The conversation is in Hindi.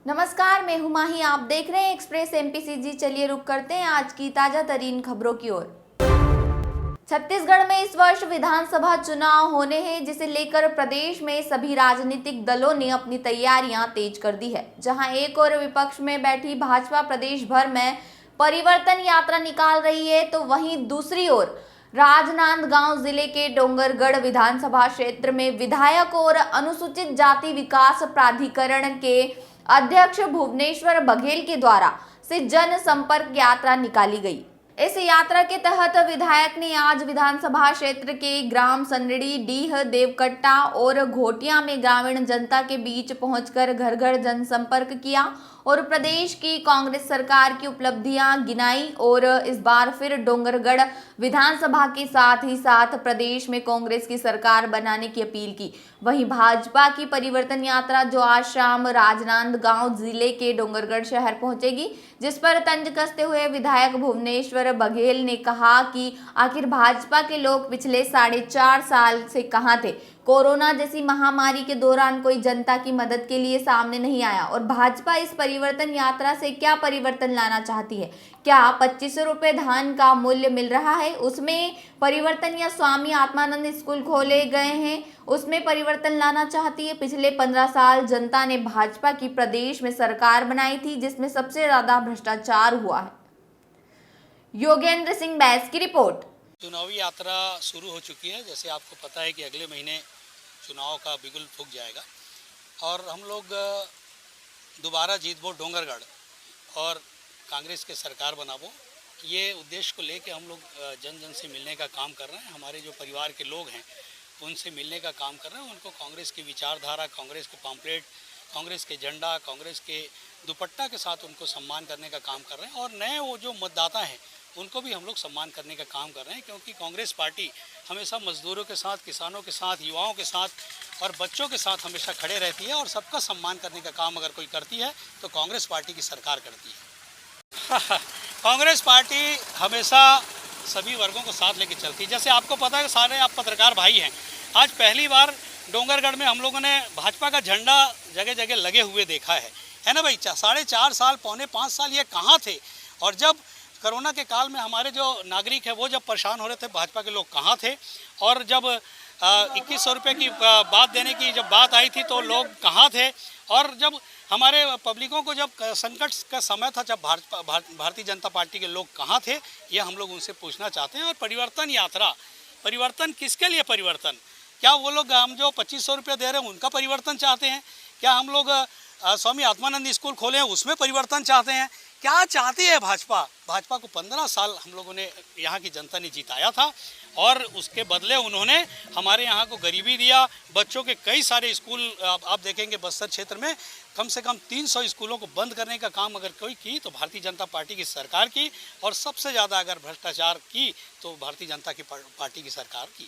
नमस्कार, मैं हूं माही। आप देख रहे हैं एक्सप्रेस एमपीसीजी। चलिए रुक करते हैं आज की ताजा तरीन खबरों की ओर। छत्तीसगढ़ में इस वर्ष विधानसभा चुनाव होने हैं, जिसे लेकर प्रदेश में सभी राजनीतिक दलों ने अपनी तैयारियां तेज कर दी है। जहां एक और विपक्ष में बैठी भाजपा प्रदेश भर में परिवर्तन यात्रा निकाल रही है, तो वहीं दूसरी ओर राजनांदगांव जिले के डोंगरगढ़ विधानसभा क्षेत्र में विधायक और अनुसूचित जाति विकास प्राधिकरण के अध्यक्ष भुवनेश्वर बघेल के द्वारा से जनसंपर्क यात्रा निकाली गई। इस यात्रा के तहत विधायक ने आज विधानसभा क्षेत्र के ग्राम सनड़ी, डीह, देवकट्टा और घोटिया में ग्रामीण जनता के बीच पहुंचकर घर घर जनसंपर्क किया और प्रदेश की कांग्रेस सरकार की उपलब्धियां गिनाई और इस बार फिर डोंगरगढ़ विधानसभा के साथ ही साथ प्रदेश में कांग्रेस की सरकार बनाने की अपील की। वहीं भाजपा की परिवर्तन यात्रा जो आज शाम राजनांदगांव जिले के डोंगरगढ़ शहर पहुंचेगी, जिस पर तंज कसते हुए विधायक भुवनेश्वर बघेल ने कहा कि आखिर भाजपा के लोग पिछले 4.5 साल से कहां थे। कोरोना जैसी महामारी के दौरान कोई जनता की मदद के लिए सामने नहीं आया और भाजपा इस परिवर्तन यात्रा से क्या परिवर्तन लाना चाहती है। क्या 2500 रुपए धान का मूल्य मिल रहा है, उसमें परिवर्तन, या स्वामी आत्मानंद स्कूल खोले गए हैं, उसमें परिवर्तन लाना चाहती है। पिछले 15 साल जनता ने भाजपा की प्रदेश में सरकार बनाई थी, जिसमें सबसे ज्यादा भ्रष्टाचार हुआ है। योगेंद्र सिंह बैस की रिपोर्ट। चुनावी यात्रा शुरू हो चुकी है। जैसे आपको पता है कि अगले महीने चुनाव का बिगुल फूंक जाएगा और हम लोग दोबारा जीतबो डोंगरगढ़ और कांग्रेस के सरकार बनाबो, ये उद्देश्य को लेके हम लोग जन जन से मिलने का काम कर रहे हैं। हमारे जो परिवार के लोग हैं उनसे मिलने का काम कर रहे हैं। उनको कांग्रेस की विचारधारा, कांग्रेस के पम्पलेट, कांग्रेस के झंडा, कांग्रेस के दुपट्टा के साथ उनको सम्मान करने का काम कर रहे हैं। और नए वो जो मतदाता हैं उनको भी हम लोग सम्मान करने का काम कर रहे हैं, क्योंकि कांग्रेस पार्टी हमेशा मजदूरों के साथ, किसानों के साथ, युवाओं के साथ और बच्चों के साथ हमेशा खड़े रहती है और सबका सम्मान करने का काम अगर कोई करती है तो कांग्रेस पार्टी की सरकार करती है। कांग्रेस पार्टी हमेशा सभी वर्गों को साथ लेके चलती है। जैसे आपको पता है, सारे आप पत्रकार भाई हैं, आज पहली बार डोंगरगढ़ में हम लोगों ने भाजपा का झंडा जगह जगह लगे हुए देखा है ना भाई। 4.5 साल, पौने 5 साल ये कहाँ थे? और जब कोरोना के काल में हमारे जो नागरिक है वो जब परेशान हो रहे थे, भाजपा के लोग कहाँ थे? और जब 2100 रुपये की बात देने की जब बात आई थी तो लोग कहाँ थे? और जब हमारे पब्लिकों को जब संकट का समय था, जब भारतीय जनता पार्टी के लोग कहाँ थे? ये हम लोग उनसे पूछना चाहते हैं। और परिवर्तन यात्रा, परिवर्तन किसके लिए परिवर्तन? क्या वो लोग हम जो 2500 रुपये दे रहे हैं उनका परिवर्तन चाहते हैं? क्या हम लोग स्वामी आत्मानंद स्कूल खोले हैं उसमें परिवर्तन चाहते हैं? क्या चाहती है भाजपा? भाजपा को 15 साल हम लोगों ने, यहाँ की जनता ने जिताया था और उसके बदले उन्होंने हमारे यहाँ को गरीबी दिया। बच्चों के कई सारे स्कूल आप देखेंगे बस्तर क्षेत्र में कम से कम 300 स्कूलों को बंद करने का काम अगर कोई की तो भारतीय जनता पार्टी की सरकार की, और सबसे ज़्यादा अगर भ्रष्टाचार की तो भारतीय जनता की पार्टी की सरकार की।